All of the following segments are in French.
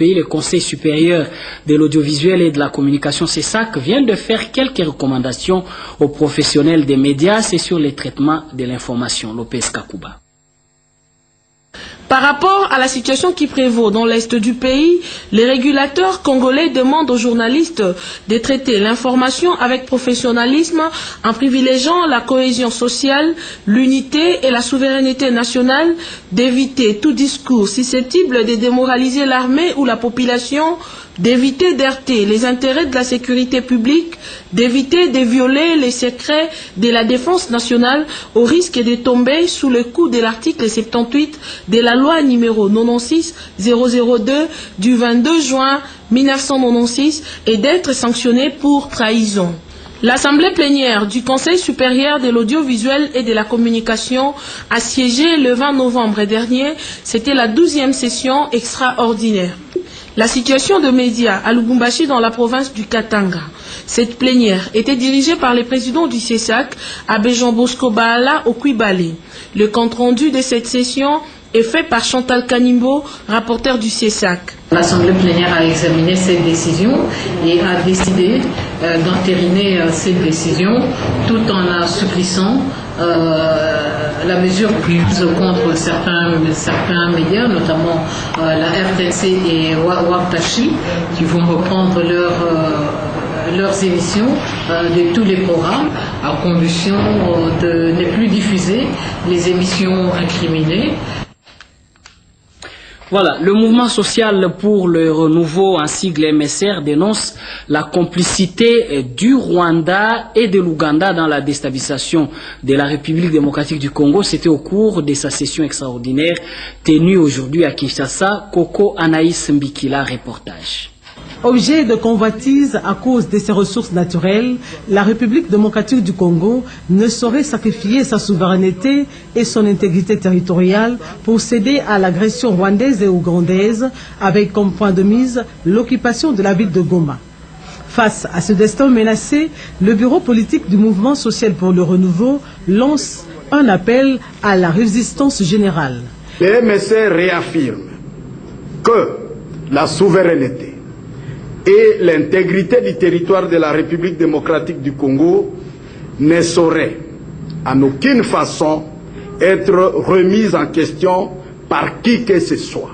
pays, le Conseil supérieur de l'audiovisuel et de la communication, CESAC, vient de faire quelques recommandations aux professionnels des médias, c'est sur le traitement de l'information. Lopez Kakouba. Par rapport à la situation qui prévaut dans l'est du pays, les régulateurs congolais demandent aux journalistes de traiter l'information avec professionnalisme en privilégiant la cohésion sociale, l'unité et la souveraineté nationale, d'éviter tout discours susceptible de démoraliser l'armée ou la population, d'éviter d'heurter les intérêts de la sécurité publique, d'éviter de violer les secrets de la défense nationale au risque de tomber sous le coup de l'article 78 de la loi numéro 96-002 du 22 juin 1996 et d'être sanctionné pour trahison. L'Assemblée plénière du Conseil supérieur de l'audiovisuel et de la communication a siégé le 20 novembre dernier. C'était la 12e session extraordinaire. La situation de médias à Lubumbashi dans la province du Katanga. Cette plénière était dirigée par le président du CESAC, Abbé Jean Bosco Baala Okwibale. Le compte-rendu de cette session est fait par Chantal Kanimbo, rapporteur du CESAC. L'Assemblée plénière a examiné cette décision et a décidé d'entériner cette décision tout en assouplissant la mesure prise contre certains médias, notamment la RTNC et Waptachi, qui vont reprendre leurs émissions de tous les programmes à condition de ne plus diffuser les émissions incriminées. Voilà, le mouvement social pour le renouveau, en sigle MSR, dénonce la complicité du Rwanda et de l'Ouganda dans la déstabilisation de la République démocratique du Congo. C'était au cours de sa session extraordinaire tenue aujourd'hui à Kinshasa. Coco Anaïs Mbikila, reportage. Objet de convoitise à cause de ses ressources naturelles, la République démocratique du Congo ne saurait sacrifier sa souveraineté et son intégrité territoriale pour céder à l'agression rwandaise et ougandaise, avec comme point de mise l'occupation de la ville de Goma. Face à ce destin menacé, le bureau politique du mouvement social pour le renouveau lance un appel à la résistance générale. Le MSR réaffirme que la souveraineté et l'intégrité du territoire de la République démocratique du Congo ne sauraient en aucune façon être remise en question par qui que ce soit,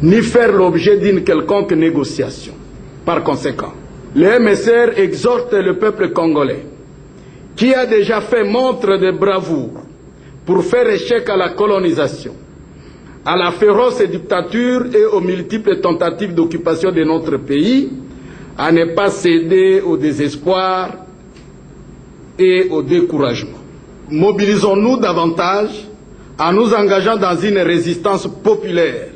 ni faire l'objet d'une quelconque négociation. Par conséquent, le MSR exhorte le peuple congolais, qui a déjà fait montre de bravoure pour faire échec à la colonisation, à la féroce dictature et aux multiples tentatives d'occupation de notre pays, à ne pas céder au désespoir et au découragement. Mobilisons-nous davantage en nous engageant dans une résistance populaire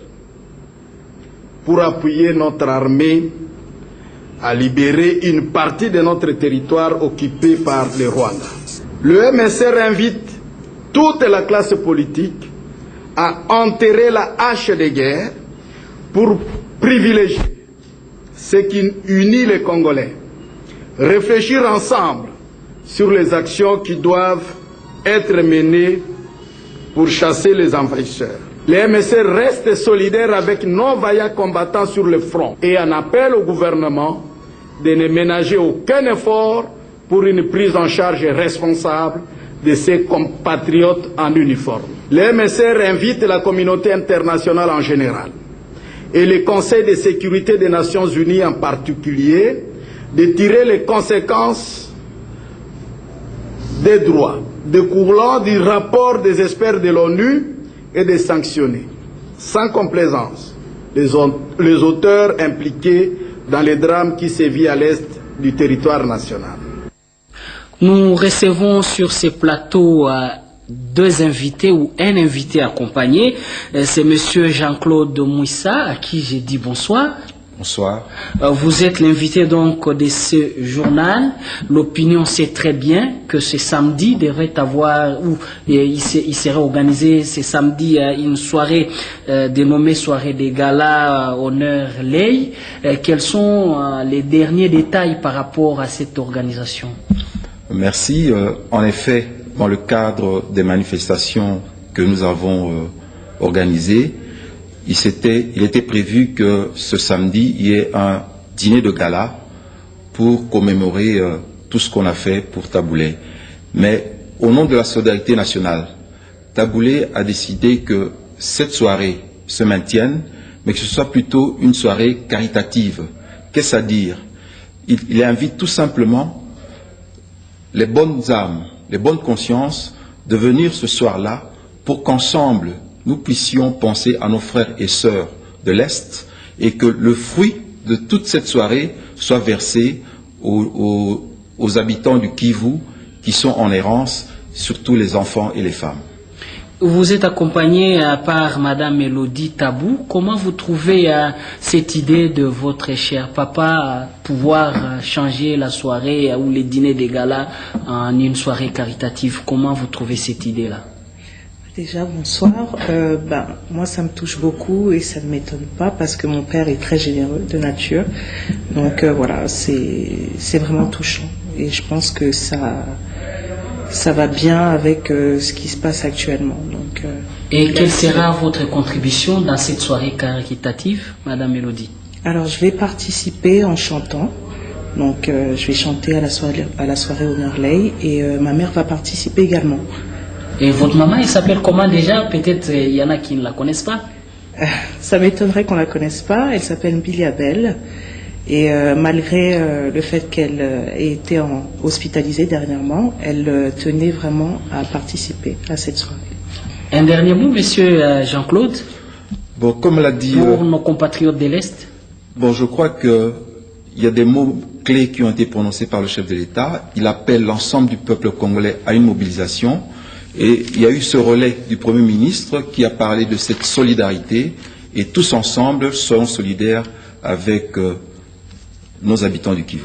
pour appuyer notre armée à libérer une partie de notre territoire occupé par le Rwanda. Le MSR invite toute la classe politique à enterrer la hache de guerre pour privilégier ce qui unit les Congolais. Réfléchir ensemble sur les actions qui doivent être menées pour chasser les envahisseurs. Les MSR restent solidaires avec nos vaillants combattants sur le front et en appellent au gouvernement de ne ménager aucun effort pour une prise en charge responsable de ses compatriotes en uniforme. Le MSR invite la communauté internationale en général et le Conseil de sécurité des Nations Unies en particulier de tirer les conséquences des droits découlant du rapport des experts de l'ONU et de sanctionner sans complaisance les auteurs impliqués dans les drames qui sévissent à l'est du territoire national. Nous recevons sur ces plateaux deux invités ou un invité accompagné. C'est M. Jean-Claude Mouissa, à qui j'ai dit bonsoir. Bonsoir. Vous êtes l'invité donc de ce journal. L'opinion sait très bien que ce samedi devrait avoir, ou il serait organisé ce samedi une soirée dénommée soirée des galas honneur Ley. Quels sont les derniers détails par rapport à cette organisation? Merci. En effet, dans le cadre des manifestations que nous avons organisées, il était prévu que ce samedi, il y ait un dîner de gala pour commémorer tout ce qu'on a fait pour Taboulé. Mais au nom de la solidarité nationale, Taboulé a décidé que cette soirée se maintienne, mais que ce soit plutôt une soirée caritative. Qu'est-ce à dire? Il invite tout simplement les bonnes âmes, les bonnes consciences de venir ce soir-là pour qu'ensemble nous puissions penser à nos frères et sœurs de l'Est et que le fruit de toute cette soirée soit versé aux habitants du Kivu qui sont en errance, surtout les enfants et les femmes. Vous êtes accompagné par Madame Elodie Tabou. Comment vous trouvez cette idée de votre cher papa pouvoir changer la soirée ou les dîners de gala en une soirée caritative? Comment vous trouvez cette idée-là? Déjà, bonsoir. Moi, ça me touche beaucoup et ça ne m'étonne pas parce que mon père est très généreux de nature. Donc voilà, c'est vraiment touchant. Et je pense que ça va bien avec ce qui se passe actuellement. Donc, et quelle sera votre contribution dans cette soirée caritative, Madame Mélodie? Alors, je vais participer en chantant. Donc, je vais chanter à la soirée Honneur Lay et ma mère va participer également. Et votre maman, elle s'appelle comment déjà? Peut-être il y en a qui ne la connaissent pas. Ça m'étonnerait qu'on ne la connaisse pas. Elle s'appelle Billy Abel. Et malgré le fait qu'elle ait été hospitalisée dernièrement, elle tenait vraiment à participer à cette soirée. Un dernier mot, Monsieur Jean-Claude? Bon, comme l'a dit... Pour nos compatriotes de l'Est. Bon, je crois qu'il y a des mots clés qui ont été prononcés par le chef de l'État. Il appelle l'ensemble du peuple congolais à une mobilisation. Et il y a eu ce relais du Premier ministre qui a parlé de cette solidarité. Et tous ensemble, soyons solidaires avec nos habitants du Kivu.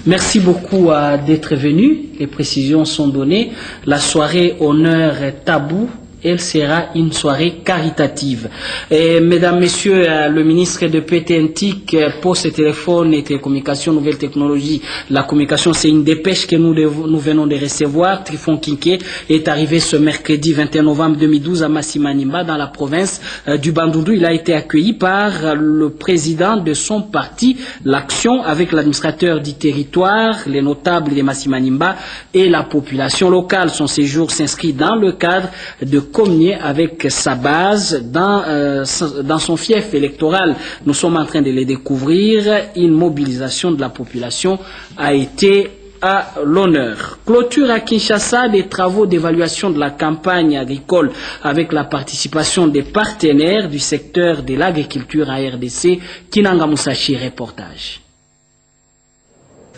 Merci beaucoup d'être venus. Les précisions sont données. La soirée Honneur Tabou, elle sera une soirée caritative. Et, mesdames, messieurs, le ministre de PTNTIC, Poste, Téléphone et Télécommunications, Nouvelles Technologies, la communication, c'est une dépêche que nous venons de recevoir. Trifon Kinké est arrivé ce mercredi 21 novembre 2012 à Massimanimba, dans la province du Bandundu. Il a été accueilli par le président de son parti, l'Action, avec l'administrateur du territoire, les notables de Massimanimba et la population locale. Son séjour s'inscrit dans le cadre de communier avec sa base dans son fief électoral. Nous sommes en train de les découvrir. Une mobilisation de la population a été à l'honneur. Clôture à Kinshasa des travaux d'évaluation de la campagne agricole avec la participation des partenaires du secteur de l'agriculture à RDC. Kinanga Musashi, reportage.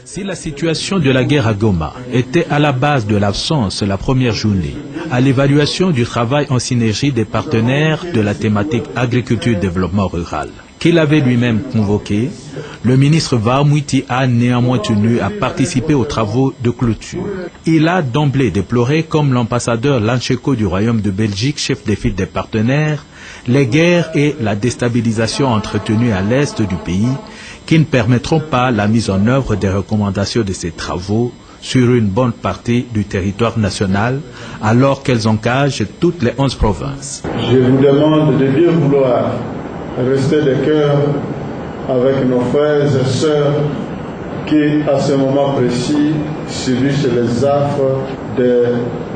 Si la situation de la guerre à Goma était à la base de l'absence la première journée, à l'évaluation du travail en synergie des partenaires de la thématique agriculture-développement rural, qu'il avait lui-même convoqué, le ministre Vamwiti a néanmoins tenu à participer aux travaux de clôture. Il a d'emblée déploré, comme l'ambassadeur Lancheko du Royaume de Belgique, chef des files des partenaires, les guerres et la déstabilisation entretenues à l'est du pays, qui ne permettront pas la mise en œuvre des recommandations de ces travaux sur une bonne partie du territoire national, alors qu'elles engagent toutes les 11 provinces. Je vous demande de bien vouloir rester de cœur avec nos frères et sœurs qui, à ce moment précis, subissent les affres de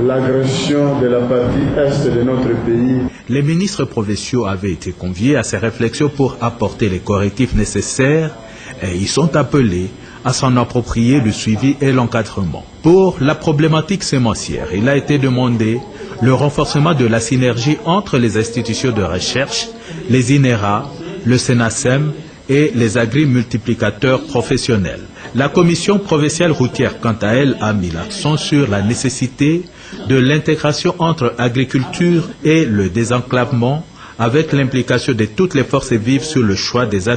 l'agression de la partie est de notre pays. Les ministres provinciaux avaient été conviés à ces réflexions pour apporter les correctifs nécessaires et ils sont appelés à s'en approprier le suivi et l'encadrement. Pour la problématique sémencière, il a été demandé le renforcement de la synergie entre les institutions de recherche, les INERA, le SENASEM et les agri-multiplicateurs professionnels. La commission provinciale routière, quant à elle, a mis l'accent sur la nécessité de l'intégration entre agriculture et le désenclavement avec l'implication de toutes les forces vives sur le choix des